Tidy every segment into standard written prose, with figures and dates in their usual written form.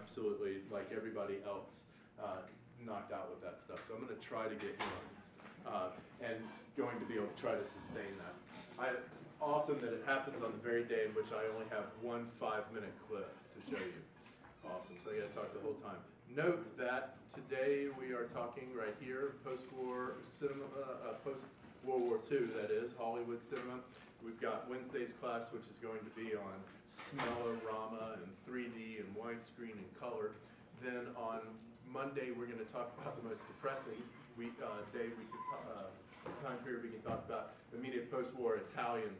absolutely, like everybody else, knocked out with that stuff. So I'm going to try to get going, and going to be able to try to sustain that. Awesome that it happens on the very day in which I only have one 5-minute clip to show you. Awesome, so I got to talk the whole time. Note that today we are talking right here, post-war cinema, post-World War II, that is, Hollywood cinema. We've got Wednesday's class, which is going to be on smell-o-rama and 3D and widescreen and color. Then on Monday, we're going to talk about the most depressing time period we can talk about, immediate post-war Italian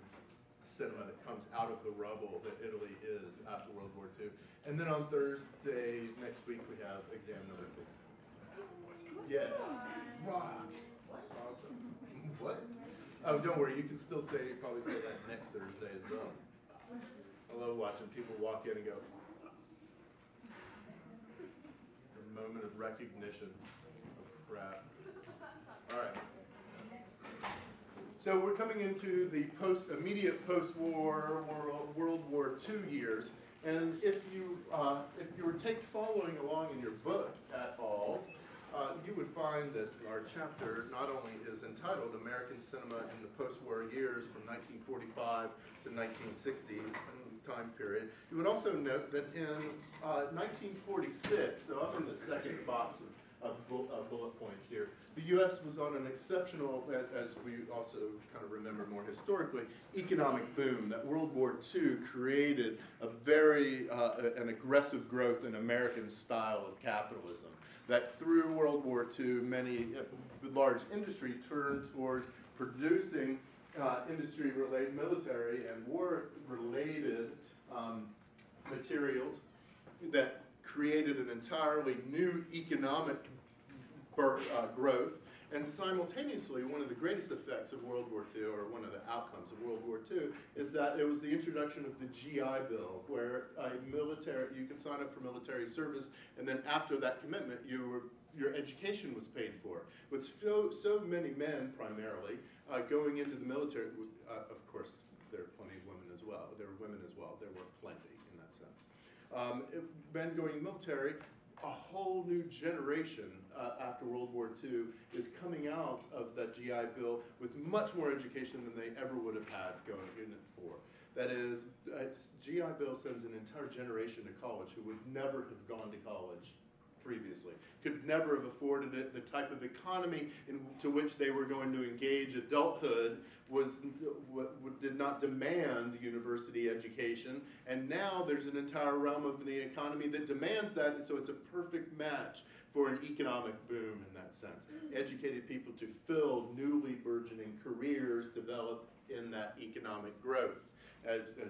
cinema that comes out of the rubble that Italy is after World War II. And then on Thursday next week, we have exam number 2. Yeah, rock. Awesome. What? Oh, don't worry, you can still probably say that next Thursday as well. I love watching people walk in and go, a moment of recognition of crap. All right. So we're coming into the immediate post-war World War II years, and if you were following along in your book at all, you would find that our chapter not only is entitled American Cinema in the Post-War Years from 1945 to 1960s time period, you would also note that in 1946, so I'm in the second box of bullet points here, the U.S. was on an exceptional, as we also kind of remember more historically, economic boom. That World War II created a very an aggressive growth in American style of capitalism. That through World War II, many large industry turned towards producing industry-related, military and war-related materials that created an entirely new economic growth, and simultaneously one of the greatest effects of World War II, or one of the outcomes of World War II, is that it was the introduction of the GI Bill, where you can sign up for military service, and then after that commitment, your education was paid for. With so many men, primarily, going into the military, of course, there are plenty of women as well. There were women as well. There were plenty in that sense. Men going in the military, a whole new generation after World War II is coming out of that GI Bill with much more education than they ever would have had going in it for. That is, GI Bill sends an entire generation to college who would never have gone to college previously, could never have afforded it. The type of economy into which they were going to engage adulthood did not demand university education, and now there's an entire realm of the economy that demands that, and so it's a perfect match for an economic boom in that sense. Educated people to fill newly burgeoning careers developed in that economic growth.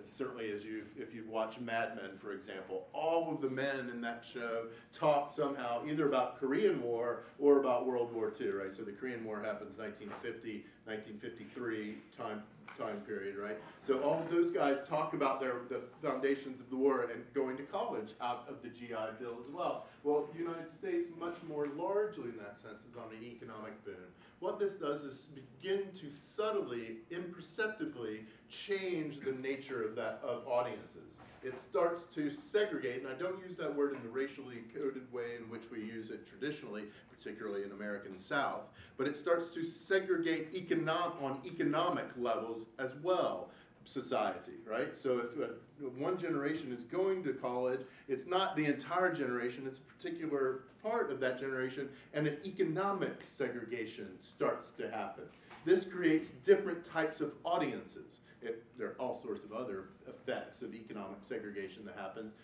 Certainly, if you watch Mad Men, for example, all of the men in that show talk somehow either about Korean War or about World War II, right? So the Korean War happens 1950, 1953 time period, right? So all of those guys talk about the foundations of the war and going to college out of the GI Bill as well. Well, the United States, much more largely in that sense, is on an economic boom. What this does is begin to subtly, imperceptibly change the nature of audiences. It starts to segregate, and I don't use that word in the racially coded way in which we use it traditionally, particularly in American South, but it starts to segregate on economic levels as well, society, right? So if one generation is going to college, it's not the entire generation, it's a particular part of that generation, and an economic segregation starts to happen. This creates different types of audiences. There are all sorts of other effects of economic segregation that happens,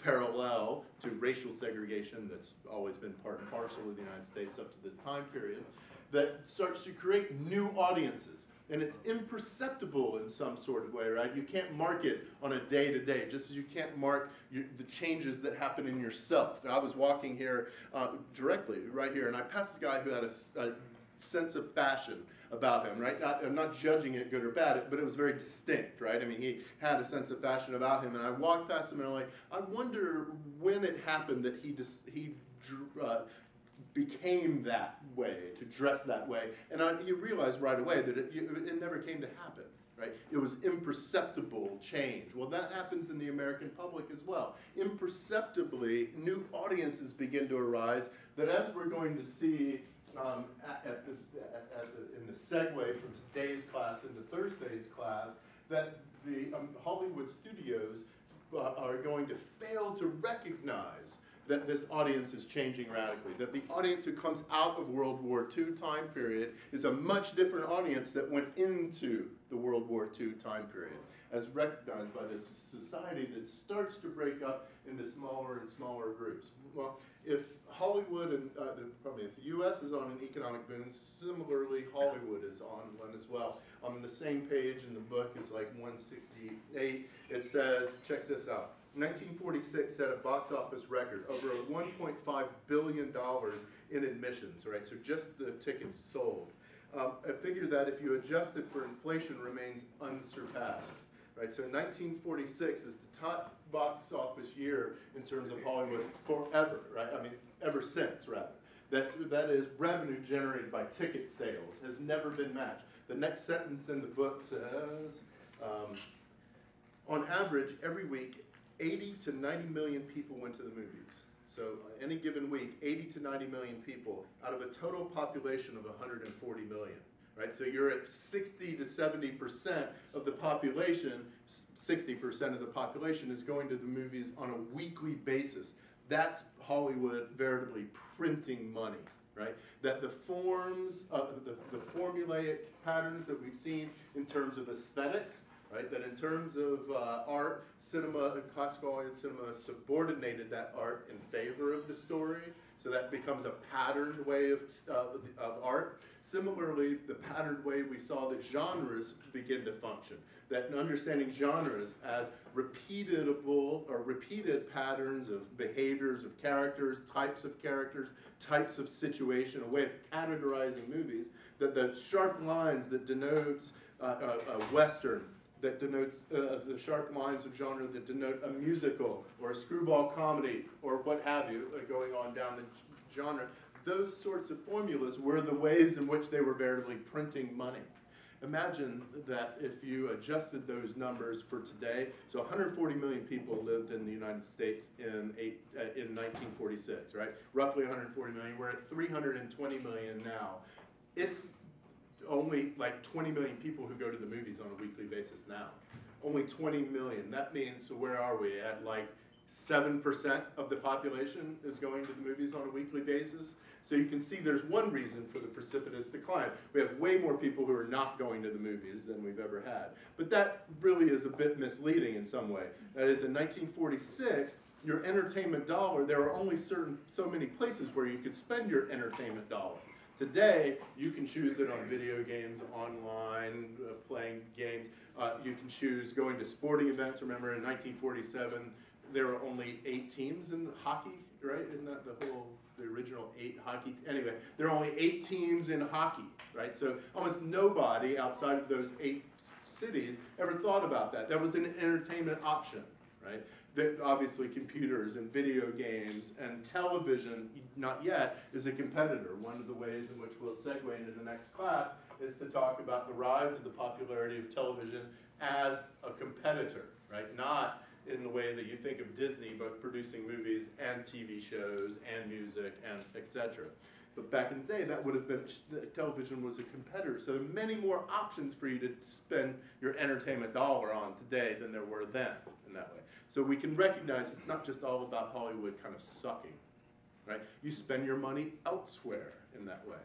parallel to racial segregation that's always been part and parcel of the United States up to this time period, that starts to create new audiences. And it's imperceptible in some sort of way, right? You can't mark it on a day-to-day, just as you can't mark the changes that happen in yourself. Now, I was walking here directly, right here, and I passed a guy who had a sense of fashion about him, right? I'm not judging it good or bad, but it was very distinct, right? I mean, he had a sense of fashion about him, and I walked past him and I'm like, I wonder when it happened that he became that way, to dress that way. And you realize right away that it never came to happen. right? It was imperceptible change. Well, that happens in the American public as well. Imperceptibly, new audiences begin to arise that, as we're going to see in the segue from today's class into Thursday's class, that the Hollywood studios are going to fail to recognize that this audience is changing radically, that the audience who comes out of World War II time period is a much different audience that went into the World War II time period, as recognized by this society that starts to break up into smaller and smaller groups. Well, if Hollywood and if the U.S. is on an economic boom, similarly Hollywood is on one as well. On the same page in the book is like 168. It says, check this out. 1946 set a box office record, over $1.5 billion in admissions, right? So just the tickets sold. A figure that, if you adjust it for inflation, remains unsurpassed, right? So 1946 is the top box office year in terms of Hollywood forever, right? I mean, ever since, rather. That is revenue generated by ticket sales, has never been matched. The next sentence in the book says, on average, every week, 80 to 90 million people went to the movies. So any given week, 80 to 90 million people out of a total population of 140 million, right? So you're at 60 to 70% of the population, 60% of the population is going to the movies on a weekly basis. That's Hollywood veritably printing money, right? That the forms, the formulaic patterns that we've seen in terms of aesthetics, right? That in terms of art, cinema, and classical audience cinema subordinated that art in favor of the story, so that becomes a patterned way of art. Similarly, the patterned way we saw that genres begin to function, that understanding genres as repeatable or repeated patterns of behaviors of characters, types of situation, a way of categorizing movies, that the sharp lines that denotes Western, that denotes the sharp lines of genre that denote a musical or a screwball comedy or what have you, going on down the genre. Those sorts of formulas were the ways in which they were veritably printing money. Imagine that if you adjusted those numbers for today, so 140 million people lived in the United States in 1946, right? Roughly 140 million. We're at 320 million now. It's only like 20 million people who go to the movies on a weekly basis now. Only 20 million. That means, so where are we? At like 7% of the population is going to the movies on a weekly basis. So you can see there's one reason for the precipitous decline. We have way more people who are not going to the movies than we've ever had. But that really is a bit misleading in some way. That is, in 1946, your entertainment dollar, there are only so many places where you could spend your entertainment dollar. Today, you can choose it on video games, online, playing games. You can choose going to sporting events. Remember, in 1947, there were only 8 teams in hockey, right? Isn't that the original 8 hockey? Anyway, there are only 8 teams in hockey, right? So almost nobody outside of those 8 cities ever thought about that. That was an entertainment option, right? That obviously computers and video games and television, not yet, is a competitor. One of the ways in which we'll segue into the next class is to talk about the rise of the popularity of television as a competitor, right? Not in the way that you think of Disney, but producing movies and TV shows and music and etc. But back in the day, that would have been, television was a competitor. So there are many more options for you to spend your entertainment dollar on today than there were then in that way. So we can recognize it's not just all about Hollywood kind of sucking, right? You spend your money elsewhere in that way.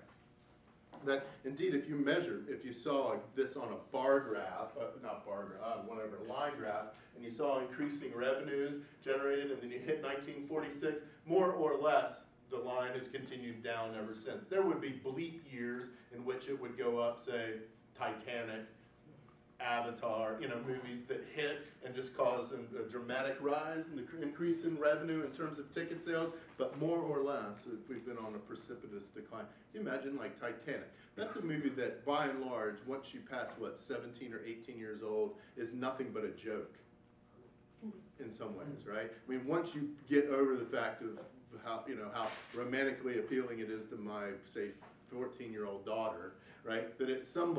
That indeed, if you measured, if you saw this on a bar graph, whatever, line graph, and you saw increasing revenues generated, and then you hit 1946, more or less, the line has continued down ever since. There would be bleep years in which it would go up, say, Titanic, Avatar, movies that hit and just cause a dramatic rise in the increase in revenue in terms of ticket sales, but more or less, we've been on a precipitous decline. Can you imagine, like Titanic? That's a movie that, by and large, once you pass, 17 or 18 years old, is nothing but a joke in some ways, right? I mean, once you get over the fact of how, you know, how romantically appealing it is to my, say, 14-year-old daughter, right? That at some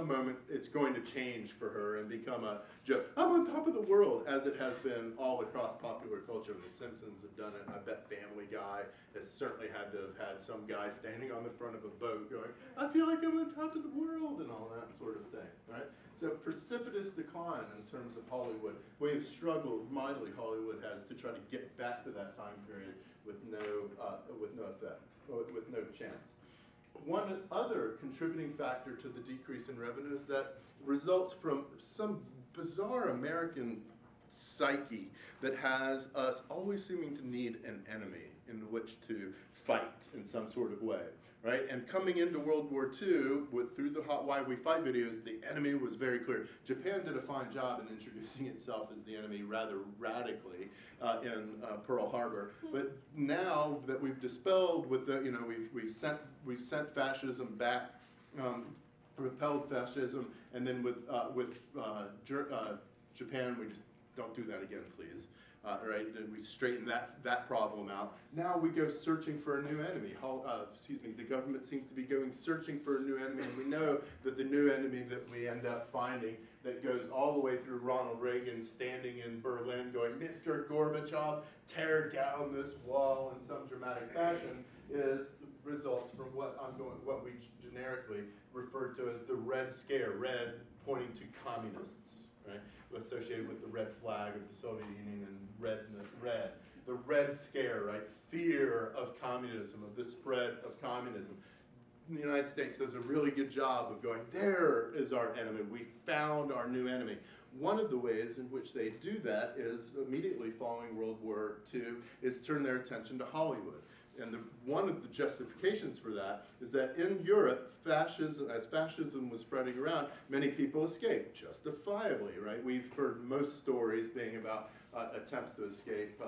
moment it's going to change for her and become a joke. I'm on top of the world, as it has been all across popular culture. The Simpsons have done it. I bet Family Guy has certainly had to have had some guy standing on the front of a boat going, I feel like I'm on top of the world, and all that sort of thing, right? So precipitous decline in terms of Hollywood. We have struggled mightily, Hollywood has, to try to get back to that time period with no effect, with no chance. One other contributing factor to the decrease in revenue is that results from some bizarre American psyche that has us always seeming to need an enemy in which to fight in some sort of way, right? And coming into World War II, through the Hot Why We Fight videos, the enemy was very clear. Japan did a fine job in introducing itself as the enemy rather radically in Pearl Harbor. But now that we've dispelled with the, you know, we've sent fascism back, repelled fascism, and then with Japan, we just don't do that again, please. Right, and we straighten that problem out. Now we go searching for a new enemy. The government seems to be going searching for a new enemy, and we know that the new enemy that we end up finding, that goes all the way through Ronald Reagan standing in Berlin going, Mr. Gorbachev, tear down this wall in some dramatic fashion, results from what we generically refer to as the Red Scare, red pointing to communists, right? Associated with the red flag of the Soviet Union and redness, red. The Red Scare, right? Fear of communism, of the spread of communism. The United States does a really good job of going, there is our enemy. We found our new enemy. One of the ways in which they do that is immediately following World War II is turn their attention to Hollywood. And one of the justifications for that is that in Europe, as fascism was spreading around, many people escaped, justifiably, right? We've heard most stories being about attempts to escape,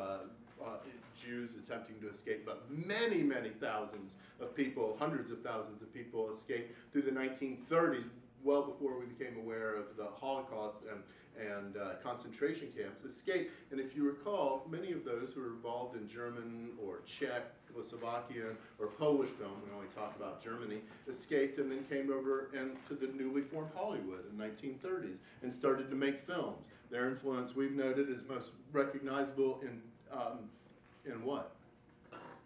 Jews attempting to escape, but many, many thousands of people, hundreds of thousands of people escaped through the 1930s, well before we became aware of the Holocaust and concentration camps, escaped. And if you recall, many of those who were involved in German or Czech, Slovakian, or Polish film, we only talk about Germany, escaped and then came over to the newly formed Hollywood in the 1930s and started to make films. Their influence, we've noted, is most recognizable in what?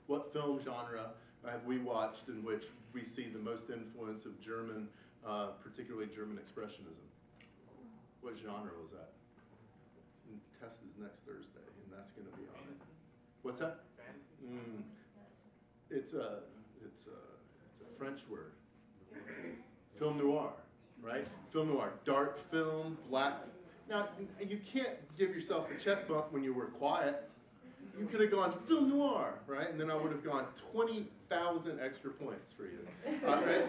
What film genre have we watched in which we see the most influence of German, particularly German Expressionism? What genre was that? And test is next Thursday, and that's going to be on it. What's that? It's a French word. Film noir, right? Film noir, dark film, black. Now, you can't give yourself a chest bump when you were quiet. You could have gone film noir, right? And then I would have gone 20,000 extra points for you, right?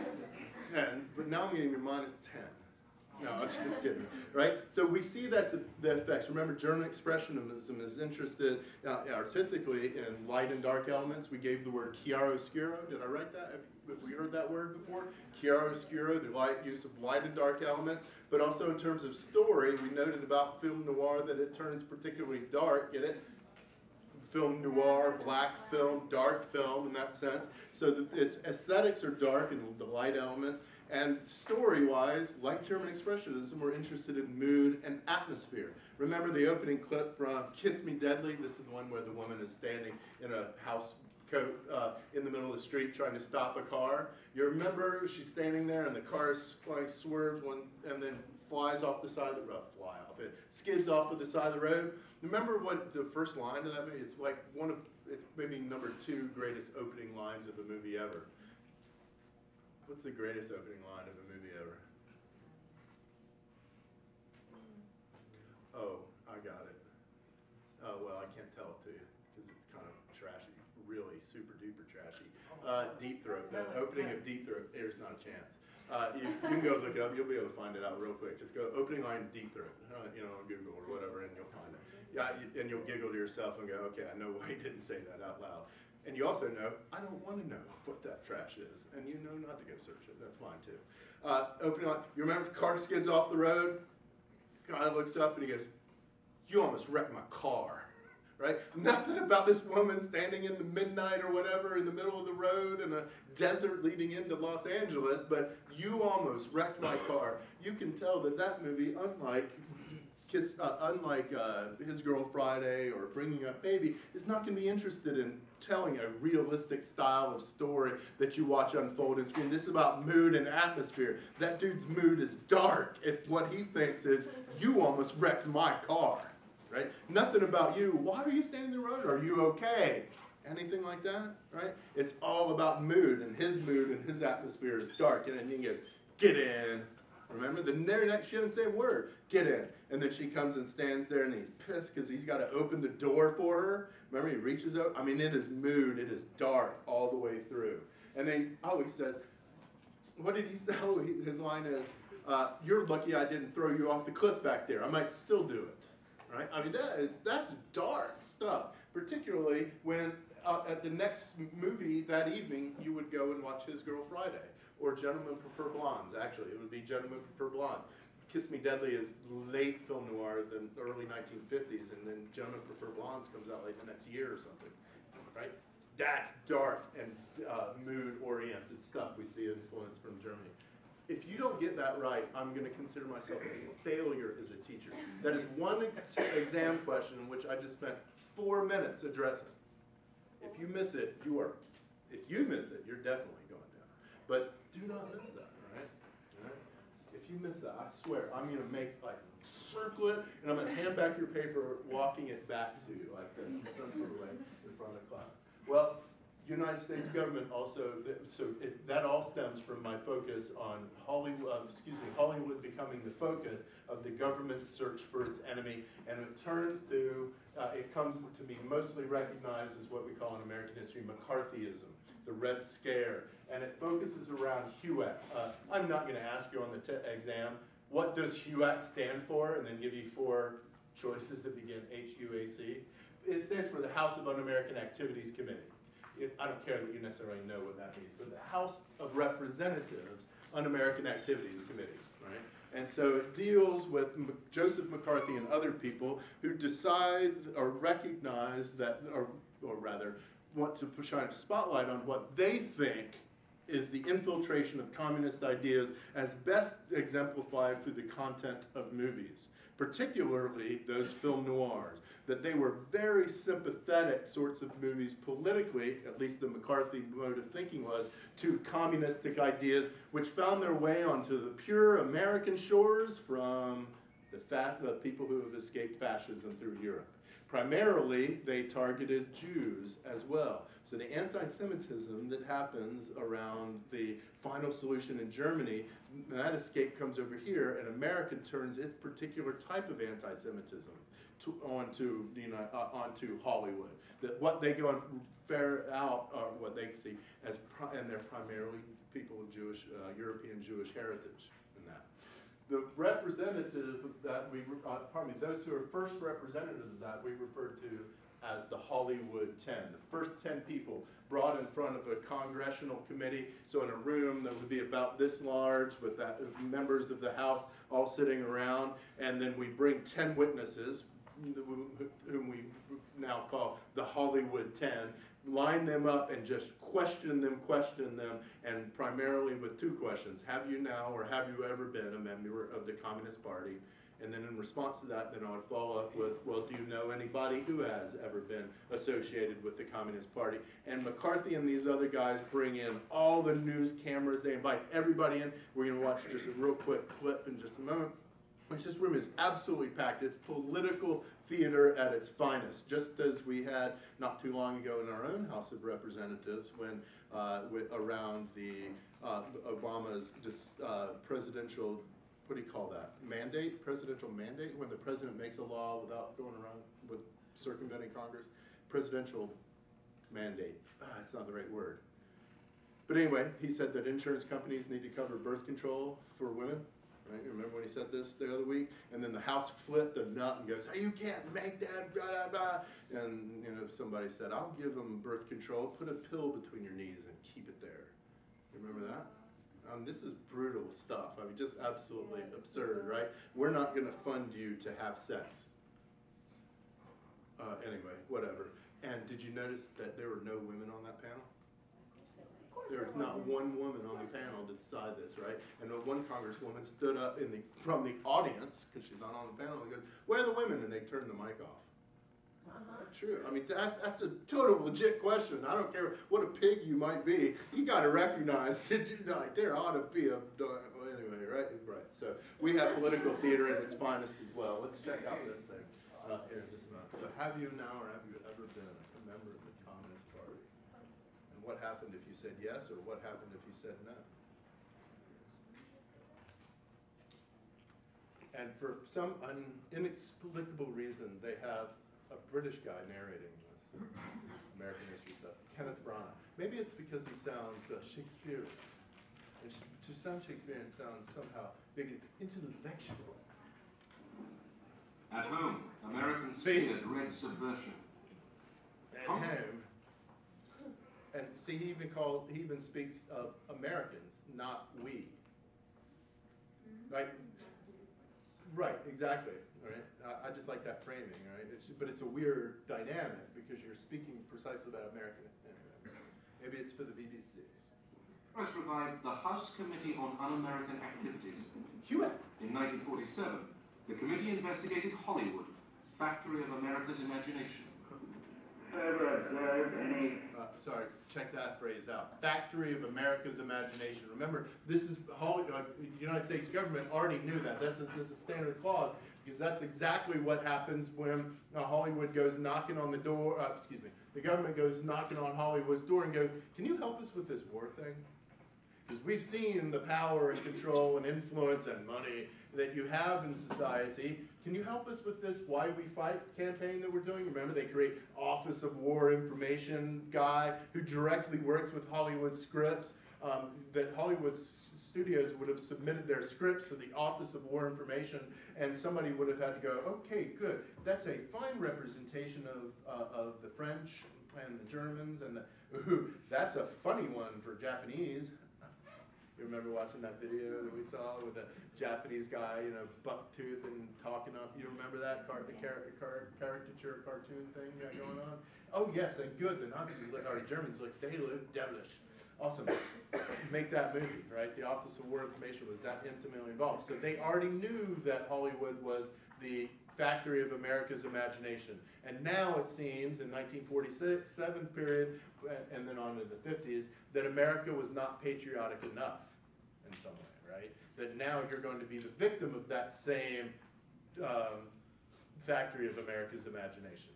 But now I'm getting your minus 10. No, I'm just kidding, right? So we see that's the effects. Remember, German Expressionism is interested artistically in light and dark elements. We gave the word chiaroscuro. Did I write that? Have we heard that word before? Chiaroscuro, the use of light and dark elements. But also in terms of story, we noted about film noir that it turns particularly dark. Get it? Film noir, black film, dark film in that sense. So its aesthetics are dark and the light elements. And story-wise, like German Expressionism, we're interested in mood and atmosphere. Remember the opening clip from Kiss Me Deadly? This is the one where the woman is standing in a house coat in the middle of the street trying to stop a car. You remember she's standing there and the car swerves and then flies off the side of the road. It skids off of the side of the road. Remember what the first line of that movie? It's like it's maybe number 2 greatest opening lines of a movie ever. What's the greatest opening line of a movie ever? Oh, I got it. Oh, well, I can't tell it to you because it's kind of trashy, really super duper trashy. Deep Throat, the opening of Deep Throat, there's not a chance. You can go look it up, you'll be able to find it out real quick. Just go opening line Deep Throat, on Google or whatever, and you'll find it. Yeah, and you'll giggle to yourself and go, okay, I know why he didn't say that out loud. And you also know, I don't want to know what that trash is. And you know not to go search it. That's fine, too. Opening line, you remember the car skids off the road? Guy looks up and he goes, you almost wrecked my car. right? Nothing about this woman standing in the midnight or whatever in the middle of the road in a desert leading into Los Angeles, but you almost wrecked my car. You can tell that that movie, unlike His Girl Friday or Bringing Up Baby, is not going to be interested in telling a realistic style of story that you watch unfold on screen. This is about mood and atmosphere. That dude's mood is dark if what he thinks is, you almost wrecked my car, right? Nothing about you. Why are you standing in the road? Are you okay? Anything like that, right? It's all about mood and his atmosphere is dark. And then he goes, get in. Remember, the very next, she didn't say a word. Get in. And then she comes and stands there, and he's pissed because he's got to open the door for her. Remember, he reaches out. I mean, it is mood. It is dark all the way through. And then he says, what did he say? Oh, his line is, you're lucky I didn't throw you off the cliff back there. I might still do it. Right? I mean, that's dark stuff. Particularly when at the next movie that evening, you would go and watch His Girl Friday. Or Gentlemen Prefer Blondes, actually. It would be Gentlemen Prefer Blondes. Kiss Me Deadly is late film noir, the early 1950s, and then Gentlemen Prefer Blondes comes out like the next year or something, right? That's dark and mood-oriented stuff we see influence from Germany. If you don't get that right, I'm going to consider myself a failure as a teacher. That is one exam question in which I just spent 4 minutes addressing. If you miss it, you're definitely going down. But do not miss that, all right? If you miss that, I swear, I'm going to make, circle it, and I'm going to hand back your paper, walking it back to you like this in some sort of way in front of class. Well, United States government also, that all stems from my focus on Hollywood becoming the focus of the government's search for its enemy, and it comes to be mostly recognized as what we call in American history McCarthyism, the Red Scare, and it focuses around HUAC. I'm not going to ask you on the exam, what does HUAC stand for, and then give you 4 choices that begin HUAC. It stands for the House of Un-American Activities Committee. I don't care that you necessarily know what that means, but the House of Representatives Un-American Activities Committee, right? And so it deals with Joseph McCarthy and other people who decide or recognize that, or rather, want to shine a spotlight on what they think is the infiltration of communist ideas as best exemplified through the content of movies, particularly those film noirs, that they were very sympathetic sorts of movies politically, at least the McCarthy mode of thinking was, to communistic ideas which found their way onto the pure American shores from the people who have escaped fascism through Europe. Primarily, they targeted Jews as well. So the anti-Semitism that happens around the final solution in Germany, that escape comes over here, and America turns its particular type of anti-Semitism onto Hollywood. That what they go and ferret out are what they see as, and they're primarily people of Jewish, European Jewish heritage in that. The representative that those who are first representatives of that we refer to as the Hollywood 10. The first 10 people brought in front of a congressional committee, so in a room that would be about this large with members of the House all sitting around, and then we bring 10 witnesses, whom we now call the Hollywood 10, line them up and just question them, and primarily with 2 questions. Have you now or have you ever been a member of the Communist Party? And then in response to that, then I would follow up with, well, do you know anybody who has ever been associated with the Communist Party? And McCarthy and these other guys bring in all the news cameras. They invite everybody in. We're going to watch just a real quick clip in just a moment. This room is absolutely packed. It's political theater at its finest, just as we had not too long ago in our own House of Representatives when around the Obama's presidential, what do you call that, mandate, presidential mandate, when the president makes a law without going around with circumventing Congress, presidential mandate, it's not the right word. But anyway, he said that insurance companies need to cover birth control for women. Right? You remember when he said this the other week? And then the House flipped a nut and goes, hey, you can't make that, blah, blah, blah. And somebody said, I'll give them birth control, put a pill between your knees and keep it there. You remember that? This is brutal stuff. I mean, just absolutely absurd, right? We're not going to fund you to have sex. Anyway, whatever. And did you notice that there were no women on that panel? There was not one woman on the panel to decide this, right? And one congresswoman stood up from the audience, because she's not on the panel, and goes, "Where are the women?" And they turned the mic off. True. I mean, that's a total legit question. I don't care what a pig you might be. You got to recognize that there ought to be a. Well, anyway, right? Right. So we have political theater at its finest as well. Let's check out this thing here in just a moment. So have you now, or have you ever been a member of the Communist Party? And what happened if you said yes, or what happened if you said no? And for some inexplicable reason, they have a British guy narrating this American history stuff, Kenneth Branagh. Maybe it's because he sounds Shakespearean. And to sound Shakespearean sounds somehow big, intellectual. At home, Americans feared red subversion. At home. And see, he even speaks of Americans, not we. Right? Right, exactly. Right? I just like that framing, right? But it's a weird dynamic because you're speaking precisely about American. Maybe it's for the BBC. Press revived the House Committee on Un-American Activities. Hewitt. In 1947, the committee investigated Hollywood, factory of America's imagination. Ever observed any? Sorry, check that phrase out. Factory of America's imagination. Remember, this is Hollywood. The United States government already knew that. This is a standard clause because that's exactly what happens when Hollywood goes knocking on the door. The government goes knocking on Hollywood's door and go, "Can you help us with this war thing? Because we've seen the power and control and influence and money that you have in society. Can you help us with this Why We Fight campaign that we're doing?" Remember, they create Office of War Information guy who directly works with Hollywood scripts. That Hollywood studios would have submitted their scripts to the Office of War Information, and somebody would have had to go, "Okay, good. That's a fine representation of the French and the Germans, and that's a funny one for Japanese." You remember watching that video that we saw with the Japanese guy, buck-tooth and talking up? You remember that caricature cartoon thing going on? Oh yes, and good. The Nazis or Germans they look devilish. Awesome. Make that movie, right? The Office of War Information was that intimately involved. So they already knew that Hollywood was the factory of America's imagination. And now it seems, in 1947 period, and then on to the 50s, that America was not patriotic enough in some way, right? That now you're going to be the victim of that same factory of America's imagination.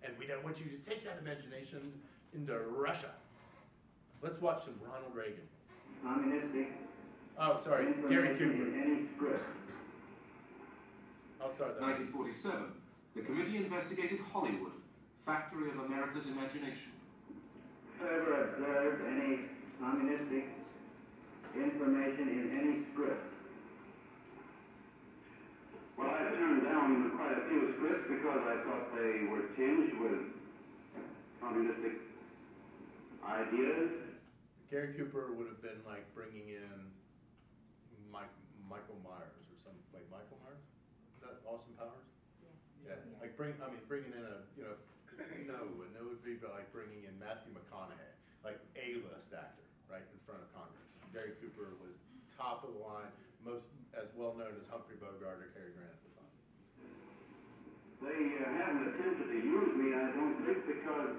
And we don't want you to take that imagination into Russia. Let's watch some Ronald Reagan. Communistic. Oh, sorry, Gary Cooper. In any script. I'll start that. 1947, the committee investigated Hollywood, factory of America's imagination. Ever observed any communistic information in any script? Well, I turned down quite a few scripts because I thought they were tinged with communistic ideas. Gary Cooper would have been like bringing in Michael Myers or something. Wait, Michael Myers? Is that Austin Powers? Yeah. Like bringing in it would be like bringing in Matthew McConaughey, like A-list actor, right in front of Congress. Gary Cooper was top of the line, most as well known as Humphrey Bogart or Cary Grant at the time. They haven't attempted to use me, I don't think, because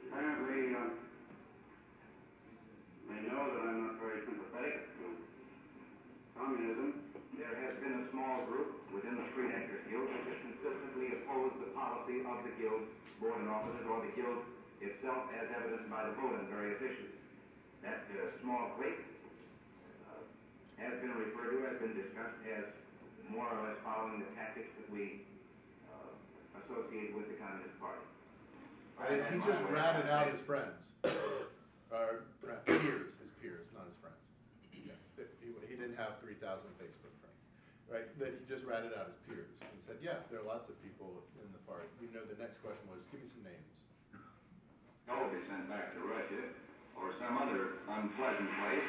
apparently they know that I'm not very sympathetic to communism. There has been a small group within the Screen Actors Guild which has consistently opposed the policy of the Guild board and officers or the Guild itself as evidenced by the vote on various issues. That small clique has been referred to, has been discussed as more or less following the tactics that we associate with the Communist Party. He just ratted out his friends. Or his peers, not his friends. Yeah. He didn't have 3,000 Facebook friends, right? That he just ratted out his peers and said, yeah, there are lots of people in the party. The next question was, give me some names. All be sent back to Russia or some other unpleasant place.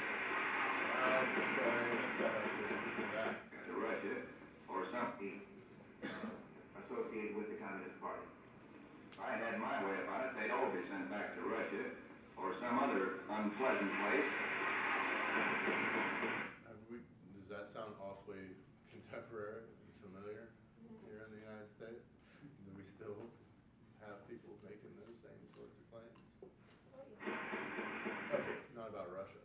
I'm sorry, I missed that after you said that. To Russia or something Associated with the Communist Party. I had my way about it, they'd all be sent back to Russia or some other unpleasant place. Does that sound awfully contemporary and familiar here in the United States? Do we still have people making those same sorts of claims? Okay, not about Russia.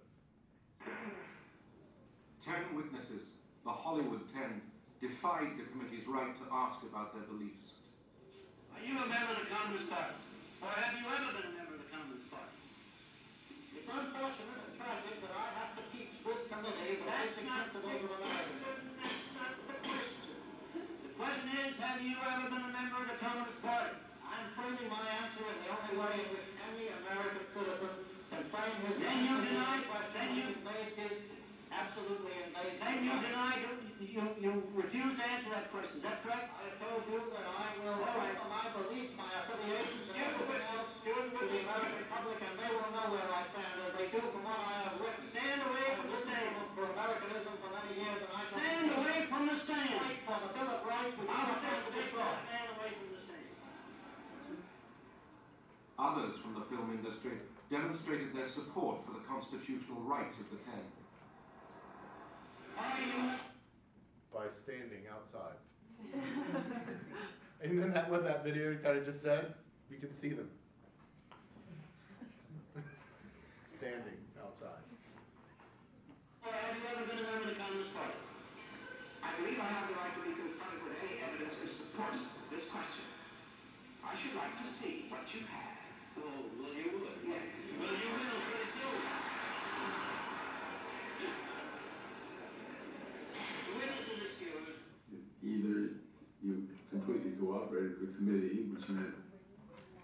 10 witnesses, the Hollywood 10, defied the committee's right to ask about their beliefs. Are you a member of the Communist Party? Or have you ever been a member of the Communist Party? It's unfortunate and tragic that I have to teach this committee the basic principles of Americanism. That's not the question. The question is, have you ever been a member of the Communist Party? I'm framing my answer in the only way in which any American citizen can frame his Then you answer to deny- the question then you- invade his absolutely invade. Then you deny, you refuse to answer that question. Is that correct? I have told you that I will offer my beliefs, my affiliations, and everything else to the American public, and they will know where I stand, as they do from what I have written. Stand away from the stand. For Americanism for many years, and I shall Stand away from the stand. fight for the Bill of Rights, which I'll is trying to destroy. stand away from the stand. Others from the film industry demonstrated their support for the constitutional rights of the 10. Are you? By standing outside. Isn't that what that video kind of just said? You can see them. Standing outside. Or have you ever been a member of the Communist Party? I believe I have the right to be confronted with any evidence which supports this question. I should like to see what you have. Oh, well, you would. Yes. Well, you will pretty soon. The witness is excused. Either you completely cooperated with the committee, which meant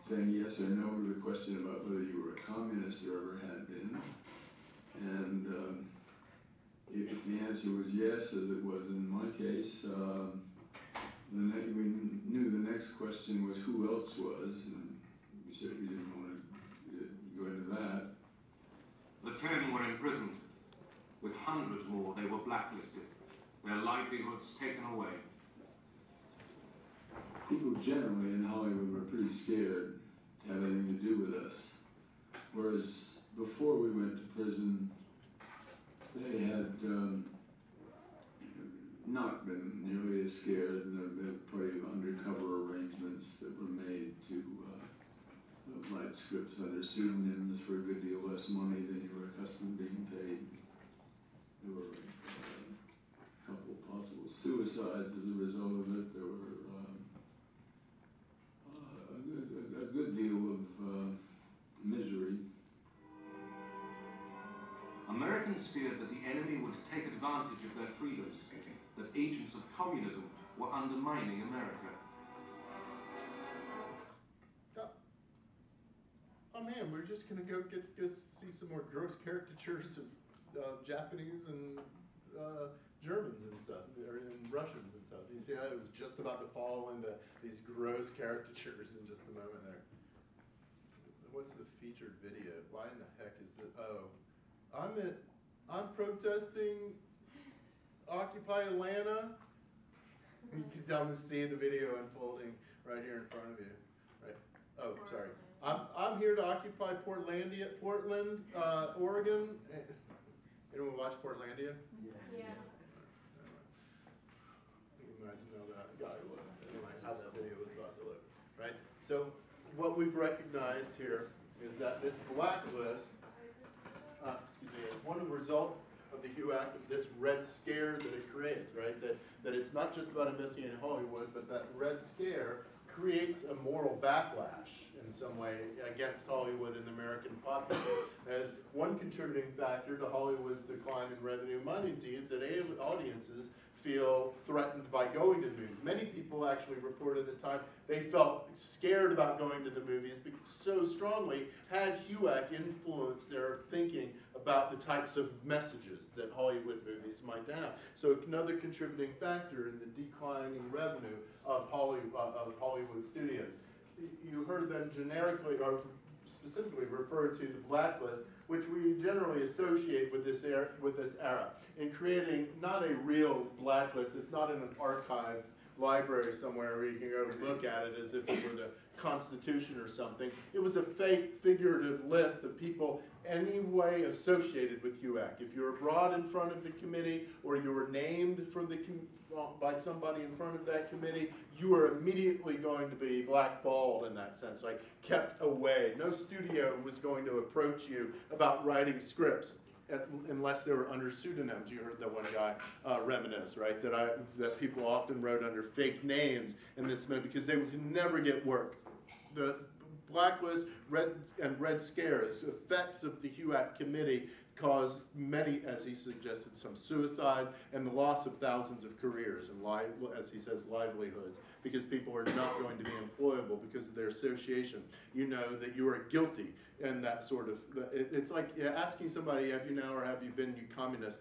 saying yes or no to the question about whether you were a communist or ever had been, and if the answer was yes, as it was in my case, we knew the next question was who else was, and we said we didn't want to go into that. The 10 were imprisoned. With hundreds more, they were blacklisted, their livelihoods taken away. People generally in Hollywood were pretty scared to have anything to do with us. Whereas before we went to prison, they had not been nearly as scared, and there had been plenty of undercover arrangements that were made to write scripts under pseudonyms for a good deal less money than you were accustomed to being paid. There were a couple of possible suicides as a result of it. There were a good deal of misery. Americans feared that the enemy would take advantage of their freedoms, that agents of communism were undermining America. Oh man, we're just gonna go see some more gross caricatures of Japanese and Germans and stuff, or and Russians and stuff. You see how it was just about to fall into these gross caricatures in just a moment there. What's the featured video? Why in the heck is it? Oh, I'm protesting Occupy Atlanta. You can almost see the video unfolding right here in front of you. Right. Oh, sorry. I'm here to occupy Portland, Oregon. Anyone watch Portlandia? Yeah. Imagine how that guy looked. Anyway, how that video was about to look. Right. So what we've recognized here is that this blacklist, is one result of the Hugh Act, of this Red Scare that it creates, right? That it's not just about investigating Hollywood, but that Red Scare creates a moral backlash in some way against Hollywood and the American populace. As one contributing factor to Hollywood's decline in revenue, might indeed that audiences feel threatened by going to the movies. Many people actually reported at the time they felt scared about going to the movies because so strongly had HUAC influenced their thinking about the types of messages that Hollywood movies might have. So another contributing factor in the declining revenue of Hollywood studios. You heard them generically or specifically refer to the blacklist, which we generally associate with this era, in creating not a real blacklist. It's not in an archive library somewhere where you can go and look at it as if it were the constitution or something. It was a fake figurative list of people any way associated with HUAC. If you were brought in front of the committee or you were named for the by somebody in front of that committee, you were immediately going to be blackballed in that sense, like kept away. No studio was going to approach you about writing scripts unless they were under pseudonyms. You heard that one guy reminisce, right? That people often wrote under fake names in this movie because they could never get work. The blacklist, red scares, effects of the HUAC committee caused many, as he suggested, some suicides and the loss of thousands of careers and, as he says, livelihoods, because people are not going to be employable because of their association. You know that you are guilty, and that sort of, it's like asking somebody, have you now or have you been, you communist,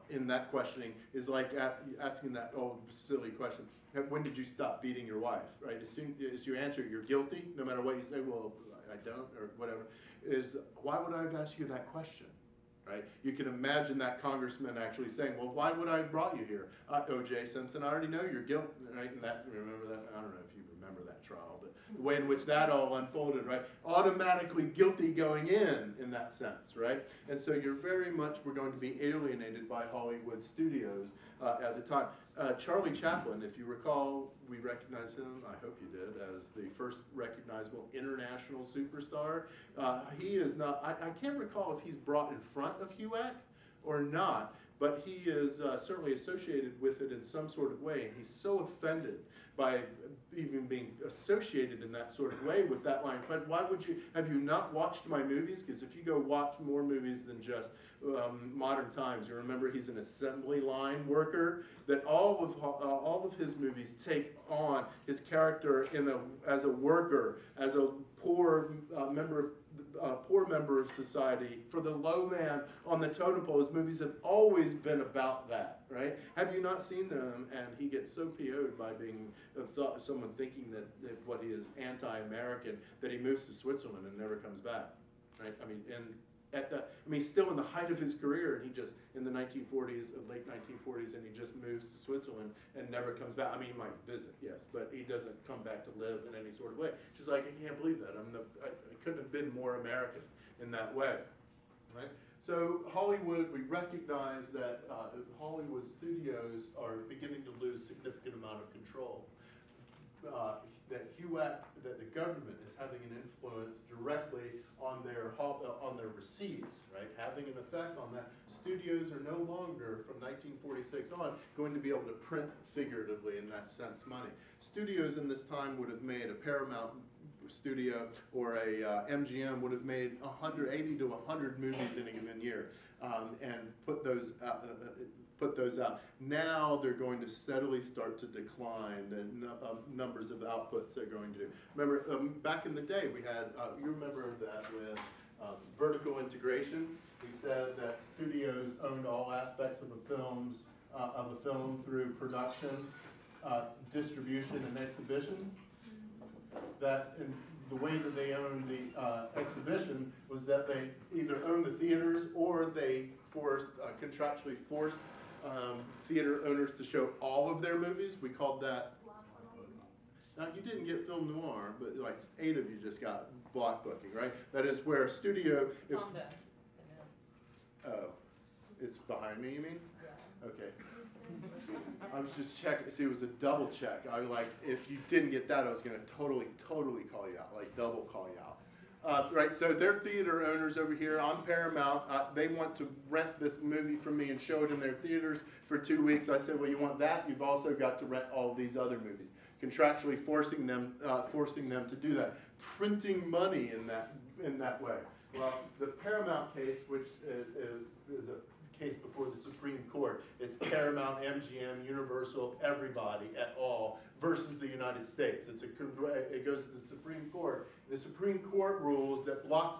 in that questioning is like asking that old silly question, when did you stop beating your wife, right? As soon as you answer, you're guilty, no matter what you say, well, I don't, or whatever, is why would I have asked you that question? Right? You can imagine that congressman actually saying, well, why would I have brought you here? O.J. Simpson, I already know your guilt, right? And that, remember that? I don't know if you remember that trial, but the way in which that all unfolded, right? Automatically guilty going in that sense, right? And so you're very much, we're going to be alienated by Hollywood studios at the time. Charlie Chaplin, if you recall, we recognize him, I hope you did, as the first recognizable international superstar. He is not, I can't recall if he's brought in front of HUAC or not, but he is certainly associated with it in some sort of way, and he's so offended by even being associated in that sort of way with that line. But why would you, have you not watched my movies? Because if you go watch more movies than just Modern Times, you remember he's an assembly line worker, that all of his movies take on his character as a worker, as a poor member of society, for the low man on the totem pole. His movies have always been about that, right? Have you not seen them? And he gets so PO'd by being someone thinking that what he is anti-American, that he moves to Switzerland and never comes back, right? I mean, he's still in the height of his career, and he just, in the 1940s, late 1940s, and he just moves to Switzerland and never comes back. I mean, he might visit, yes, but he doesn't come back to live in any sort of way. Just like, I can't believe that. I couldn't have been more American in that way, right? So Hollywood, we recognize that Hollywood studios are beginning to lose significant amount of control. That HUAC, that the government is having an influence directly on their receipts, right? Having an effect on that. Studios are no longer, from 1946 on, going to be able to print figuratively, in that sense, money. Studios in this time would have made, a Paramount studio or a MGM would have made 80 to 100 movies in a given year, and put those out. Now they're going to steadily start to decline. The numbers of outputs they're going to do. Remember, back in the day, we had, you remember that with vertical integration. We said that studios owned all aspects of a film through production, distribution, and exhibition. That in the way that they owned the exhibition was that they either owned the theaters or they contractually forced theater owners to show all of their movies. We called that, now you didn't get film noir, but like 8 of you just got block booking, right? That is where a studio, it's on the oh, it's behind me, you mean? Yeah. Okay. I was just checking, see, it was a double check. I was like, if you didn't get that, I was gonna totally call you out, like double call you out. Right, so they're theater owners over here on Paramount. They want to rent this movie from me and show it in their theaters for 2 weeks. I said, well, you want that? You've also got to rent all these other movies. Contractually forcing them to do that. Printing money in that way. Well, the Paramount case, which is a case before the Supreme Court, it's Paramount, MGM, Universal, everybody at all, versus the United States. It goes to the Supreme Court. The Supreme Court rules that block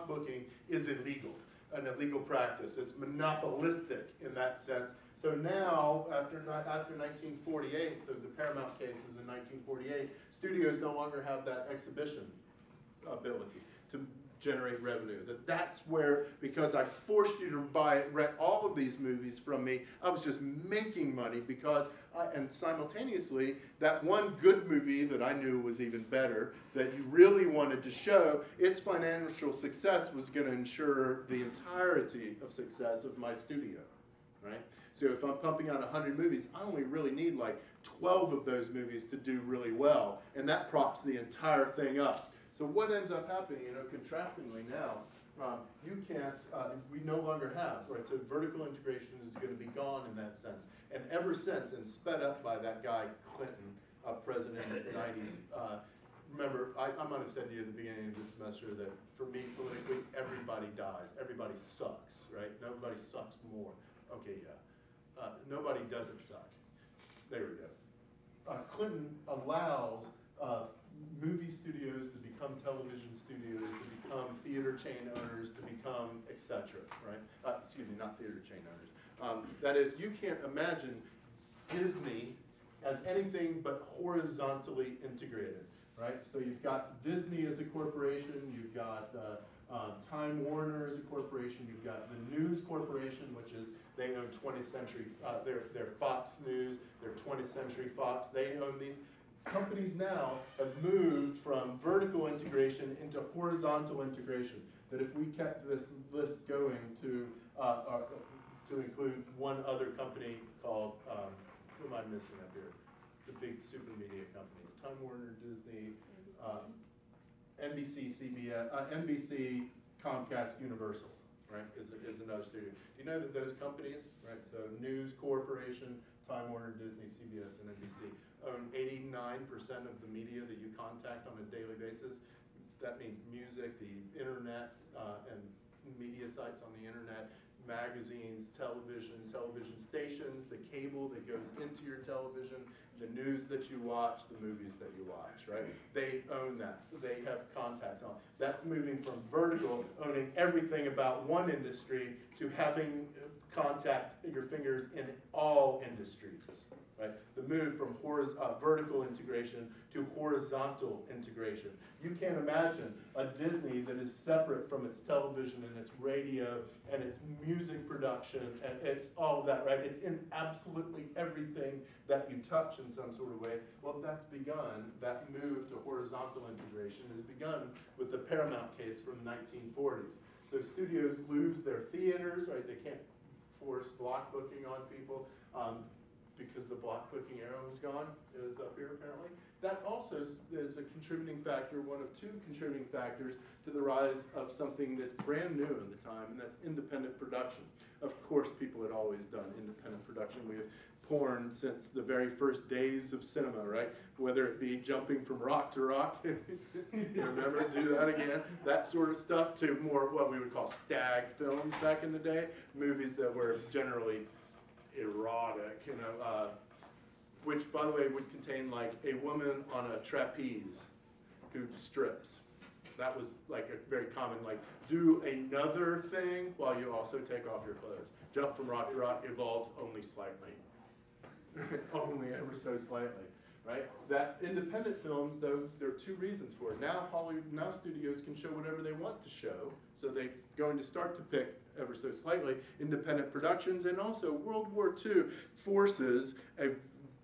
booking is illegal, an illegal practice. It's monopolistic in that sense. So now, after 1948, so the Paramount case is in 1948, studios no longer have that exhibition ability to generate revenue. That's where, because I forced you to rent all of these movies from me, I was just making money because, and simultaneously, that one good movie that I knew was even better, that you really wanted to show, its financial success was going to ensure the entirety of success of my studio, right? So if I'm pumping out 100 movies, I only really need like 12 of those movies to do really well, and that props the entire thing up. So what ends up happening, contrastingly now, you can't, we no longer have, right? So vertical integration is going to be gone in that sense. And ever since, and sped up by that guy Clinton, president in the 90s, remember, I might have said to you at the beginning of this semester that for me, politically, everybody dies. Everybody sucks, right? Nobody sucks more. Okay, yeah. Nobody doesn't suck. There we go. Clinton allows movie studios to become television studios, to become theater chain owners, to become etc., right? Excuse me, not theater chain owners. That is, you can't imagine Disney as anything but horizontally integrated, right? So you've got Disney as a corporation, you've got Time Warner as a corporation, you've got the News Corporation, which is, they own 20th Century, they're Fox News, they're 20th Century Fox, they own these. Companies now have moved from vertical integration into horizontal integration. That if we kept this list going to include one other company called, who am I missing up here? The big super media companies, Time Warner, Disney, NBC, CBS, NBC, Comcast, Universal, right, is another studio. Do you know that those companies, right, so News Corporation, Time Warner, Disney, CBS, and NBC, own 89% of the media that you contact on a daily basis. That means music, the internet, and media sites on the internet, magazines, television stations, the cable that goes into your television, the news that you watch, the movies that you watch, right? They own that. They have contacts on. That's moving from vertical, owning everything about one industry, to having contact your fingers in all industries. Right? The move from vertical integration to horizontal integration. You can't imagine a Disney that is separate from its television and its radio and its music production and it's all of that, right? It's in absolutely everything that you touch in some sort of way. Well, that's begun, that move to horizontal integration has begun with the Paramount case from the 1940s. So studios lose their theaters, right? They can't force block booking on people. Because the block booking arrow is gone, is up here apparently. That also is a contributing factor, one of two contributing factors to the rise of something that's brand new in the time, and that's independent production. Of course, people had always done independent production. We have porn since the very first days of cinema, right? Whether it be jumping from rock to rock, remember, do that again, that sort of stuff, to more what we would call stag films back in the day, movies that were generally erotic, which, by the way, would contain like a woman on a trapeze who strips. That was like a very common, like, do another thing while you also take off your clothes. Jump from rock to rock evolves only slightly. Only ever so slightly, right? That independent films, though, there are two reasons for it. Now now studios can show whatever they want to show, so they're going to start to pick ever so slightly independent productions, and also World War II forces a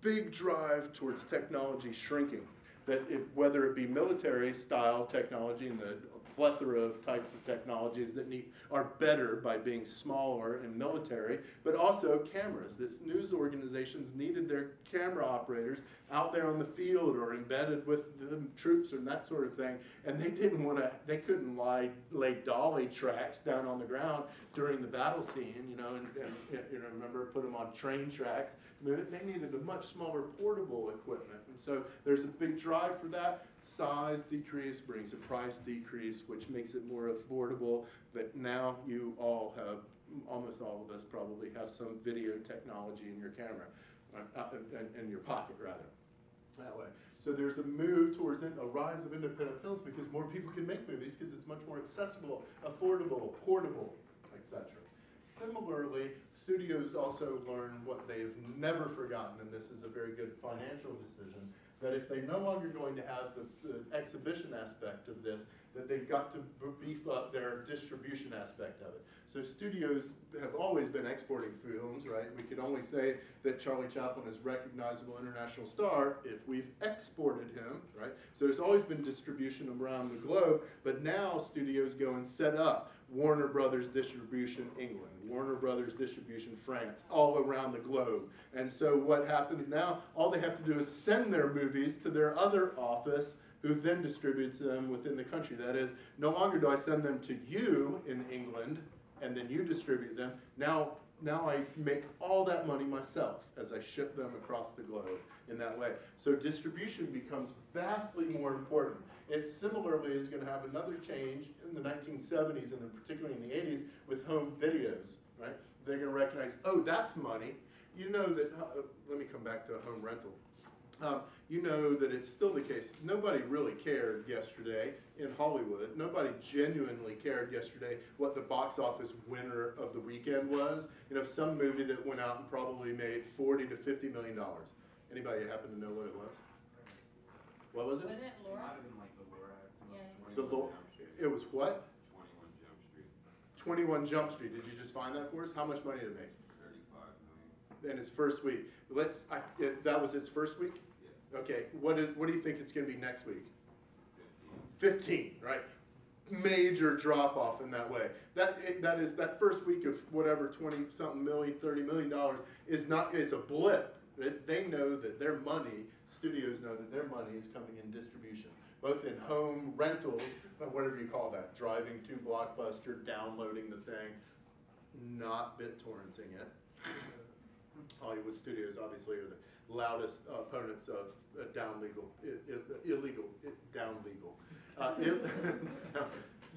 big drive towards technology shrinking. That whether it be military style technology and the plethora of types of technologies that are better by being smaller and military, but also cameras. This news organizations needed their camera operators out there on the field or embedded with the troops and that sort of thing, and they couldn't lay dolly tracks down on the ground during the battle scene, and remember, put them on train tracks. They needed a much smaller portable equipment, and so there's a big drive for that. Size decrease brings a price decrease, which makes it more affordable. But now you all have, almost all of us probably have some video technology in your camera, in your pocket rather, that way. So there's a move towards a rise of independent films because more people can make movies because it's much more accessible, affordable, portable, etc. Similarly, studios also learn what they've never forgotten, and this is a very good financial decision, that if they're no longer going to have the exhibition aspect of this, that they've got to beef up their distribution aspect of it. So studios have always been exporting films, right? We could only say that Charlie Chaplin is a recognizable international star if we've exported him, right? So there's always been distribution around the globe, but now studios go and set up Warner Brothers Distribution England, Warner Brothers Distribution France, all around the globe. And so what happens now, all they have to do is send their movies to their other office, who then distributes them within the country. That is, no longer do I send them to you in England, and then you distribute them. Now I make all that money myself as I ship them across the globe in that way. So distribution becomes vastly more important. It similarly is going to have another change in the 1970s and then particularly in the 80s with home videos, right? They're going to recognize, oh, that's money. You know that, let me come back to a home rental. You know that it's still the case. Nobody really cared yesterday in Hollywood. Nobody genuinely cared yesterday what the box office winner of the weekend was. You know, some movie that went out and probably made $40 to $50 million. Anybody happen to know what it was? What was it? Was it Laura? It was what? 21 Jump Street. Did you just find that for us? How much money did it make? 35 million. In its first week. That was its first week? Yeah. Okay. What do you think it's going to be next week? 15, right? Major drop off in that way. That first week of whatever 20-something million, $30 million is not. It's a blip. They know that their money. Studios know that their money is coming in distribution, both in home rentals, whatever you call that, driving to Blockbuster, downloading the thing, not BitTorrenting it. Hollywood studios obviously are the loudest opponents of illegal.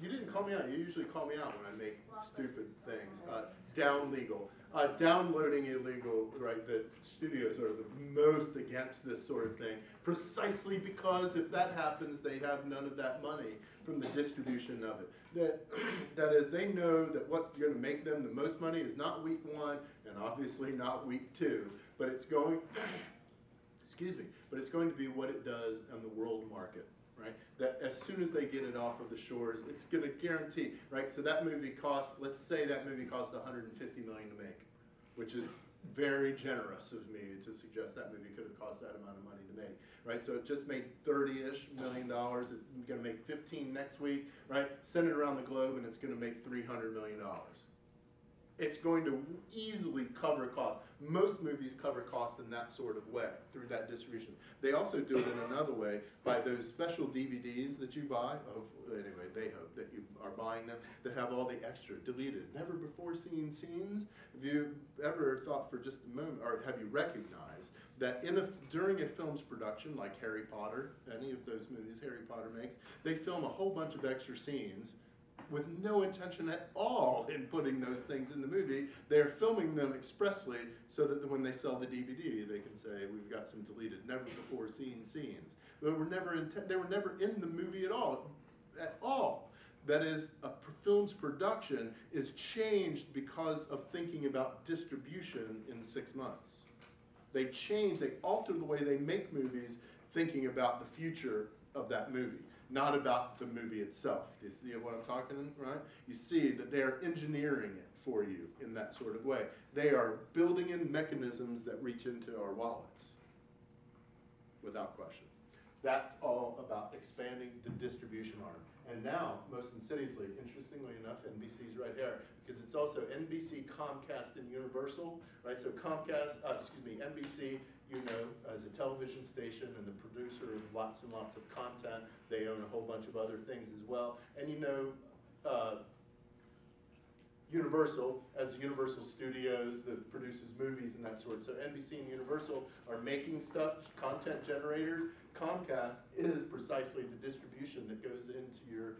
You didn't call me out. You usually call me out when I make stupid things. Down legal. Downloading illegal, right, that studios are the most against this sort of thing, precisely because if that happens, they have none of that money from the distribution of it. That is, they know that what's going to make them the most money is not week 1, and obviously not week 2, but it's going, but it's going to be what it does on the world market. Right? That as soon as they get it off of the shores, it's going to guarantee, right? So that movie cost, let's say that movie cost $150 million to make, which is very generous of me to suggest that movie could have cost that amount of money to make, right? So it just made $30-ish million. It's going to make 15 next week, right? Send it around the globe, and it's going to make $300 million. It's going to easily cover costs. Most movies cover costs in that sort of way, through that distribution. They also do it in another way by those special DVDs that you buy. Anyway, they hope that you are buying them, that have all the extra deleted, never before seen scenes. Have you ever thought for just a moment, or have you recognized that during a film's production, like Harry Potter, any of those movies Harry Potter makes, they film a whole bunch of extra scenes with no intention at all in putting those things in the movie. They're filming them expressly so that when they sell the DVD, they can say, we've got some deleted, never before seen scenes. They were never in the movie at all. That is, a film's production is changed because of thinking about distribution in 6 months. They alter the way they make movies, thinking about the future of that movie, not about the movie itself. Do you see what I'm talking, right? You see that they are engineering it for you in that sort of way. They are building in mechanisms that reach into our wallets, without question. That's all about expanding the distribution arm. And now, most insidiously, interestingly enough, NBC's right there, because it's also NBC, Comcast, and Universal, right? So NBC, you know, as a television station and the producer of lots and lots of content. They own a whole bunch of other things as well. And you know, Universal, as Universal Studios that produces movies and that sort. So NBC and Universal are making stuff, content generators. Comcast is precisely the distribution that goes into your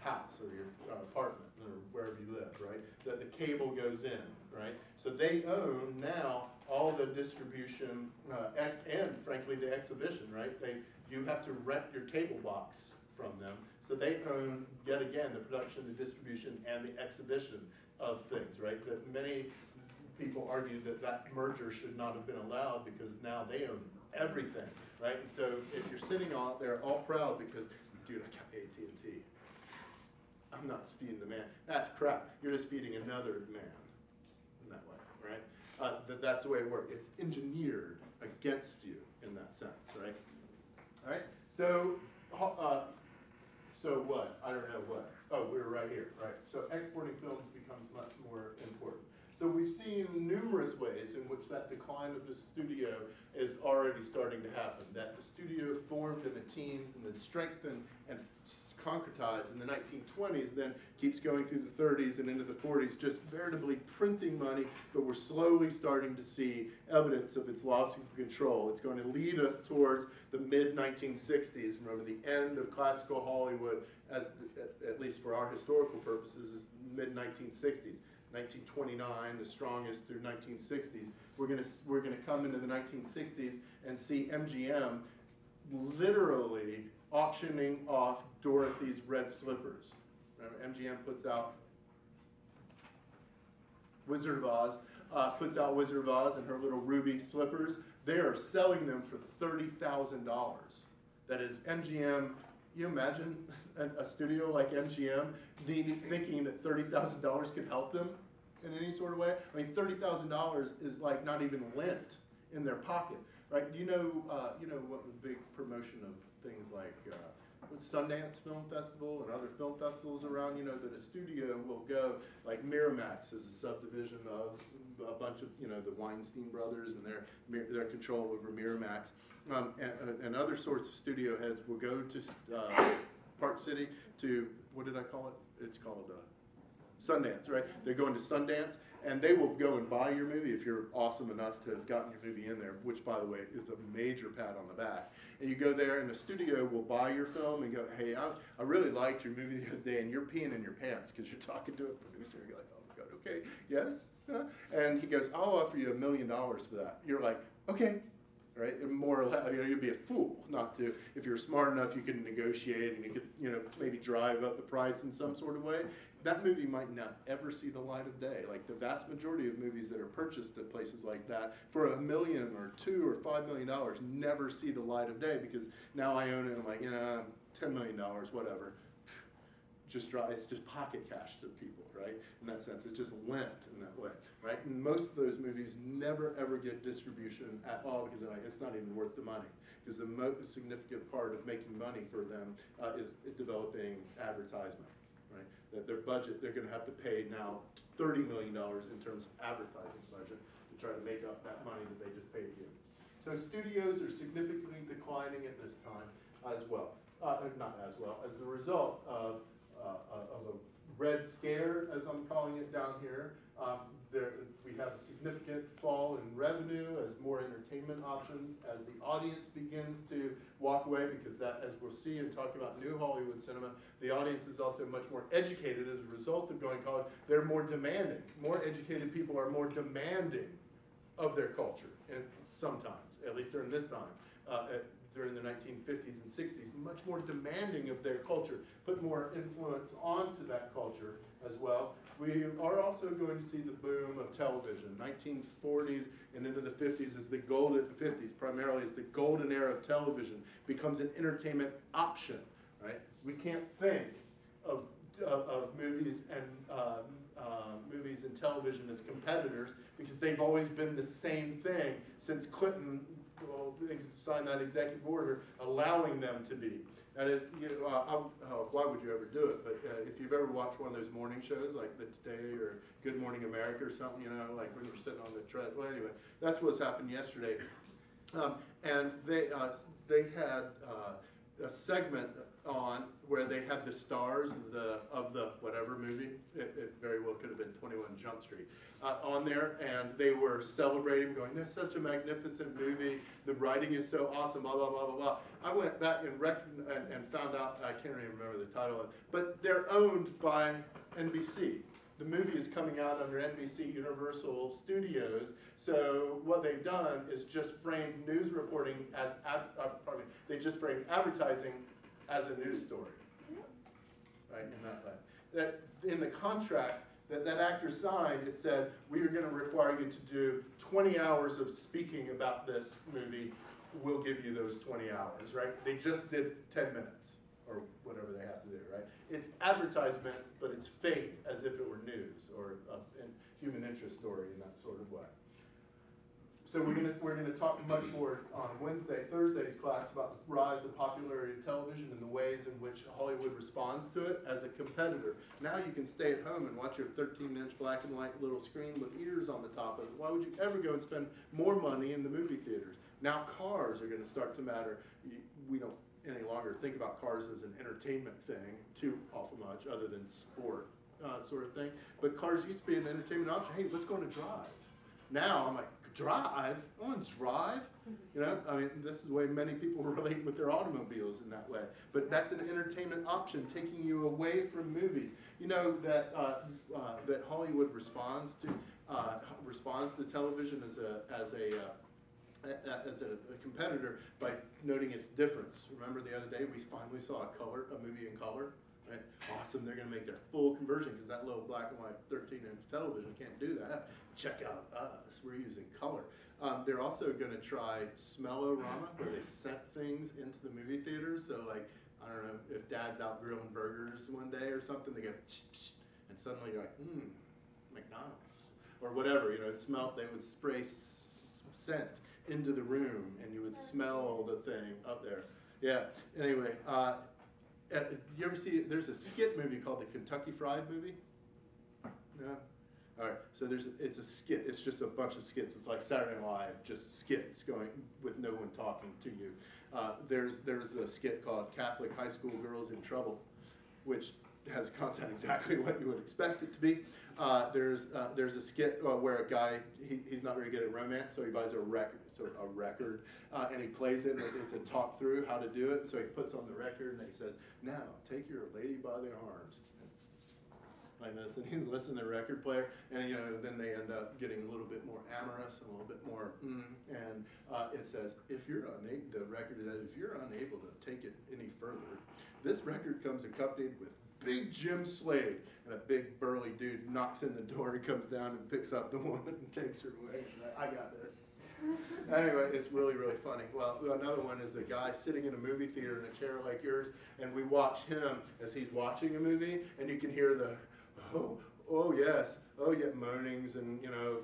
house or your apartment or wherever you live, right? That the cable goes in, right? So they own now all the distribution and frankly the exhibition, right? You have to rent your cable box from them. So they own, yet again, the production, the distribution, and the exhibition of things, right? That many people argue that merger should not have been allowed because now they own everything, right? So if you're sitting out there all proud because, dude, I got AT&T, I'm not feeding the man. That's crap. You're just feeding another man in that way, right? That's the way it works. It's engineered against you in that sense, right? All right. So, so what? I don't know what. Oh, we're right here, right? So exporting films becomes much more important. So we've seen numerous ways in which that decline of the studio is already starting to happen. That the studio formed in the teens and then strengthened and concretized in the 1920s, then keeps going through the 30s and into the 40s, just veritably printing money, but we're slowly starting to see evidence of its loss of control. It's going to lead us towards the mid-1960s. Remember, the end of classical Hollywood, as at least for our historical purposes, is mid-1960s. 1929, the strongest, through 1960s. We're gonna come into the 1960s and see MGM literally auctioning off Dorothy's red slippers. Remember, MGM puts out Wizard of Oz, and her little ruby slippers. They are selling them for $30,000. That is MGM. You imagine a studio like MGM thinking that $30,000 could help them in any sort of way? I mean, $30,000 is like not even lint in their pocket, right? You know what the big promotion of things like Sundance Film Festival and other film festivals around, that a studio will go, like Miramax is a subdivision of a bunch of, the Weinstein brothers and their control over Miramax, and other sorts of studio heads will go to Park City to, what did I call it? It's called Sundance, right? They're going to Sundance, and they will go and buy your movie if you're awesome enough to have gotten your movie in there, which, by the way, is a major pat on the back. And you go there, and the studio will buy your film and go, hey, I really liked your movie the other day, and you're peeing in your pants because you're talking to a producer. You're like, oh, my God, okay, yes? And he goes, I'll offer you $1 million for that. You're like, okay. Right, and more or less, you'd be a fool not to. If you're smart enough, you can negotiate and you could, maybe drive up the price in some sort of way. That movie might not ever see the light of day. Like the vast majority of movies that are purchased at places like that for $1 million or $2 or $5 million never see the light of day because now I own it. And I'm like, $10 million, whatever. It's just pocket cash to people, right? In that sense, it's just lent in that way, right? And most of those movies never ever get distribution at all because they're like, it's not even worth the money. Because the most significant part of making money for them is developing advertisement, right? That their budget, they're going to have to pay now $30 million in terms of advertising budget to try to make up that money that they just paid you. So studios are significantly declining at this time as well. Not as well, as the result of a red scare, as I'm calling it down here. We have a significant fall in revenue as more entertainment options, as the audience begins to walk away, because that, as we'll see and talk about new Hollywood cinema, the audience is also much more educated as a result of going to college. They're more demanding. More educated people are more demanding of their culture, and sometimes, at least during this time, during the 1950s and 60s, much more demanding of their culture, put more influence onto that culture as well. We are also going to see the boom of television. 1940s and into the 50s is the golden 50s, primarily is the golden era of television, becomes an entertainment option, right? We can't think of movies and television as competitors because they've always been the same thing since Clinton signed that executive order allowing them to be. That is, why would you ever do it? But if you've ever watched one of those morning shows like The Today or Good Morning America or something, like when we're sitting on the tread. Well, anyway, that's what's happened yesterday. And they had a segment on where they had the stars of the whatever movie. It very well could have been 21 Jump Street on there, and they were celebrating, going, "That's such a magnificent movie. The writing is so awesome." Blah blah blah blah blah. I went back and found out, I can't even remember the title of it, but they're owned by NBC. The movie is coming out under NBC Universal Studios, so what they've done is just framed news reporting as, they just framed advertising as a news story, right, in that way. That in the contract that actor signed, it said, we are going to require you to do 20 hours of speaking about this movie. We'll give you those 20 hours, right? They just did 10 minutes or whatever they have to do, right? It's advertisement, but it's faith as if it were news or a human interest story in that sort of way. So we're gonna talk much more on Thursday's class about the rise of popularity of television and the ways in which Hollywood responds to it as a competitor. Now you can stay at home and watch your 13-inch black and white little screen with ears on the top of it. Why would you ever go and spend more money in the movie theaters? Now cars are gonna start to matter. We don't any longer think about cars as an entertainment thing too awful much, other than sport sort of thing. But cars used to be an entertainment option. Hey, let's go on a drive. Now I'm like, drive? I want to drive? You know, I mean, this is the way many people relate with their automobiles in that way. But that's an entertainment option, taking you away from movies. You know that that Hollywood responds to television as a competitor by noting its difference. Remember the other day we finally saw a movie in color? Right? Awesome, they're going to make their full conversion because that little black and white 13-inch television can't do that. Check out us, we're using color. They're also going to try smell-o-rama, where they scent things into the movie theater. So like, I don't know, if Dad's out grilling burgers one day or something, they go, and suddenly you're like, McDonald's. Or whatever, you know, they would spray scent into the room and you would smell the thing up there. Yeah, anyway, you ever see, there's a skit movie called the Kentucky Fried Movie? Yeah? All right, so it's a skit. It's just a bunch of skits. It's like Saturday Night Live, just skits going with no one talking to you. There's a skit called Catholic High School Girls in Trouble, which has content exactly what you would expect it to be. There's a skit where a guy, he's not very good at romance, so he buys a record, and he plays it, and it's a talk through how to do it. So he puts on the record, and he says, "Now, take your lady by the arms." Like this, and he's listening to the record player, and you know, then they end up getting a little bit more amorous, and a little bit more, and it says, the record says, if you're unable to take it any further, this record comes accompanied with Big Jim Slade, and a big burly dude knocks in the door, he comes down and picks up the woman and takes her away. I got this. Anyway, it's really, really funny. Well, another one is the guy sitting in a movie theater in a chair like yours, and we watch him as he's watching a movie, and you can hear the, oh yes, moanings and, you know,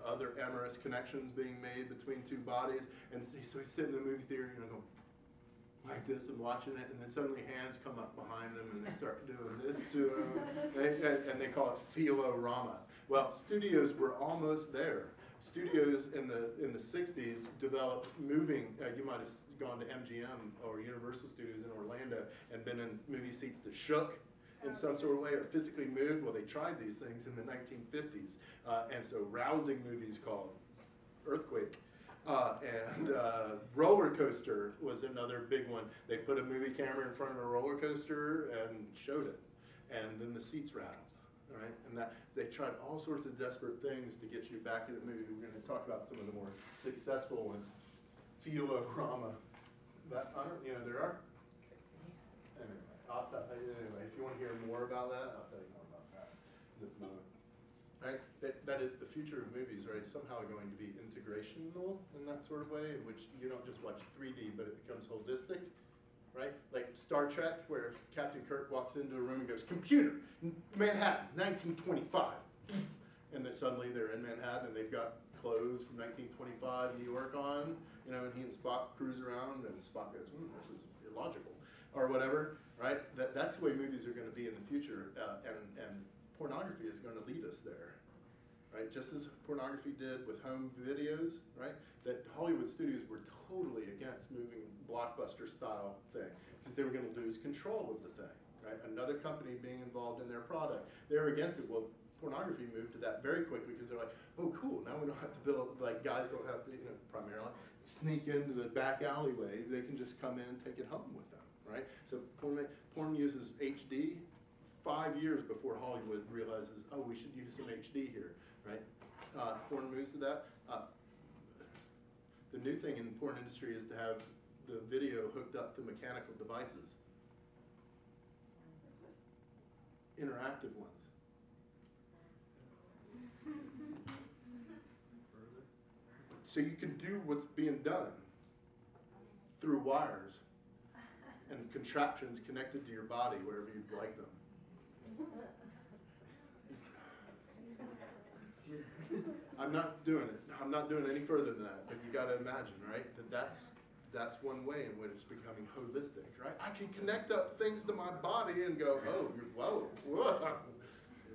other amorous connections being made between two bodies. And so he's sitting in the movie theater, you know, going like this and watching it, and then suddenly hands come up behind him and they start doing this to him, and they call it philo-rama. Well, studios were almost there. Studios in the 60s developed moving, you might have gone to MGM or Universal Studios in Orlando and been in movie seats that shook in some sort of way or physically moved. Well, they tried these things in the 1950s, and so rousing movies called Earthquake. And roller coaster was another big one. They put a movie camera in front of a roller coaster and showed it, and then the seats rattled, right? And that they tried all sorts of desperate things to get you back in the movie. We're going to talk about some of the more successful ones. Philo-rama. That there are. Anyway, if you want to hear more about that, I'll tell you more about that in this moment. Right? That is the future of movies, right? Somehow going to be integrational in that sort of way, in which you don't just watch 3D, but it becomes holistic, right? Like Star Trek, where Captain Kirk walks into a room and goes, "Computer, Manhattan, 1925." And then suddenly they're in Manhattan and they've got clothes from 1925 New York on, you know, and he and Spock cruise around, and Spock goes, "This is illogical," or whatever, right? That's the way movies are going to be in the future, and pornography is going to lead us there, right? Just as pornography did with home videos, right? That Hollywood studios were totally against moving blockbuster style thing because they were going to lose control of the thing, right? Another company being involved in their product, they were against it. Well, pornography moved to that very quickly because they're like, oh, cool, now we don't have to build, like guys don't have to, you know, primarily sneak into the back alleyway. They can just come in and take it home with them, right? So porn uses HD 5 years before Hollywood realizes, oh, we should use some HD here, right? Porn moves to that. The new thing in the porn industry is to have the video hooked up to mechanical devices. Interactive ones. So you can do what's being done through wires and contraptions connected to your body wherever you'd like them. I'm not doing it. I'm not doing any further than that, but you got to imagine, right? That's one way in which it's becoming holistic, right? I can connect up things to my body and go, oh, whoa,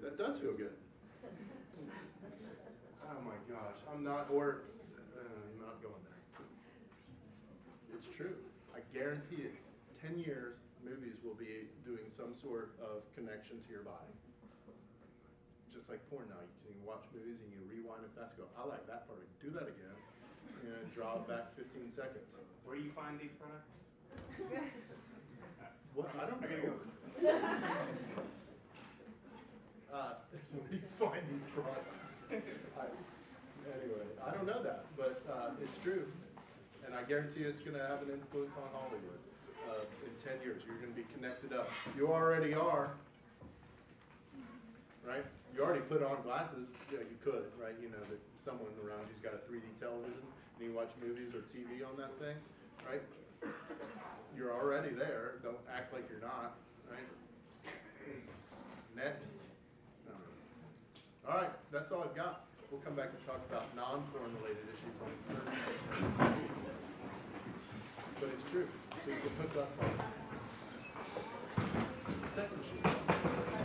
that does feel good. Oh my gosh, I'm not going there. It's true. I guarantee it. 10 years, movies will be doing some sort of connection to your body. Just like porn now, you can watch movies and you rewind it fast. Go, I like that part. Do that again. And draw it back 15 seconds. Where do you find these products? What? I don't know. I gotta go. Where do you find these products? Anyway, I don't know that, but it's true. And I guarantee you it's going to have an influence on Hollywood. In 10 years, you're going to be connected up. You already are, right? You already put on glasses. Yeah, you could, right? You know that someone around you's got a 3D television and you watch movies or TV on that thing, right? You're already there. Don't act like you're not, right? Next. No. All right, that's all I've got. We'll come back and talk about non-porn related issues on Thursday. But it's true. So you can hook up sex machines.